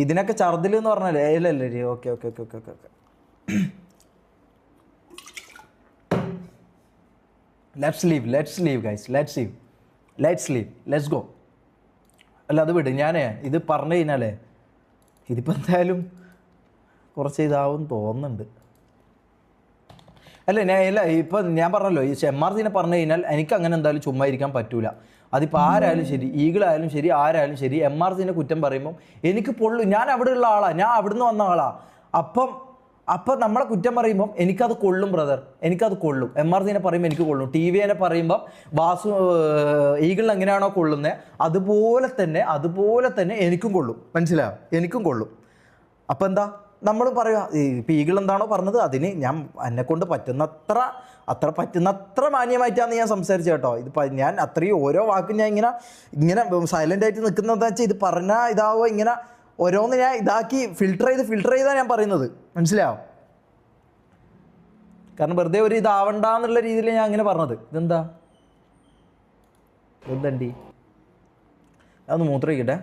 ഇതിനൊക്കെ ഛർദിൽ എന്ന് പറഞ്ഞാലേ ഇല്ലല്ലേ. Okay okay okay okay okay okay let's leave guys, let's go. അല്ല അത് വിട്. ഞാനേ ഇത് പറഞ്ഞു കഴിഞ്ഞാലേ ഇതിപ്പോൾ എന്തായാലും കുറച്ച് ഇതാവും തോന്നുന്നുണ്ട്. ഇപ്പം ഞാൻ പറഞ്ഞല്ലോ, ഈ എംആർസിനെ പറഞ്ഞു കഴിഞ്ഞാൽ എനിക്ക് അങ്ങനെ എന്തായാലും ചുമ്മാ ഇരിക്കാൻ പറ്റൂല. അതിപ്പോൾ ആരായാലും ശരി, ഈഗിളായാലും ശരി, ആരായാലും ശരി, എംആർസിനെ കുറ്റം പറയുമ്പം എനിക്ക് പൊള്ളു. ഞാൻ അവിടെ ഉള്ള ആളാണ്, ഞാൻ അവിടുന്ന് വന്ന ആളാണ്. അപ്പം നമ്മളെ കുറ്റം പറയുമ്പം എനിക്കത് കൊള്ളും ബ്രദർ, എനിക്കത് കൊള്ളും. എംആർസിനെ പറയുമ്പോൾ എനിക്ക് കൊള്ളും. ടി വിനെ പറയുമ്പം വാസു ഈഗിളിന് എങ്ങനെയാണോ കൊള്ളുന്നത് അതുപോലെ തന്നെ എനിക്കും കൊള്ളും. മനസ്സിലായോ? എനിക്കും കൊള്ളും. അപ്പം എന്താ നമ്മൾ പറയുക, ഇപ്പം ഈഗിൾ എന്താണോ പറഞ്ഞത് അതിന് ഞാൻ എന്നെക്കൊണ്ട് പറ്റുന്നത്ര മാന്യമായിട്ടാണ് ഞാൻ സംസാരിച്ചത് കേട്ടോ. ഇതിപ്പോൾ ഞാൻ അത്രയും ഓരോ വാക്കും ഞാൻ ഇങ്ങനെ സൈലൻ്റ് ആയിട്ട് നിൽക്കുന്നതെന്ന് വെച്ചാൽ ഇത് പറഞ്ഞാൽ ഇതാവോ, ഇങ്ങനെ ഓരോന്ന് ഞാൻ ഇതാക്കി ഫിൽട്ടർ ചെയ്താണ് ഞാൻ പറയുന്നത്. മനസ്സിലാവും? കാരണം വെറുതെ ഒരു ഇതാവണ്ടെന്നുള്ള രീതിയിൽ ഞാൻ അങ്ങനെ പറഞ്ഞത്. എന്തണ്ടി അതൊന്ന് മൂത്രമൊഴിക്കട്ടെ.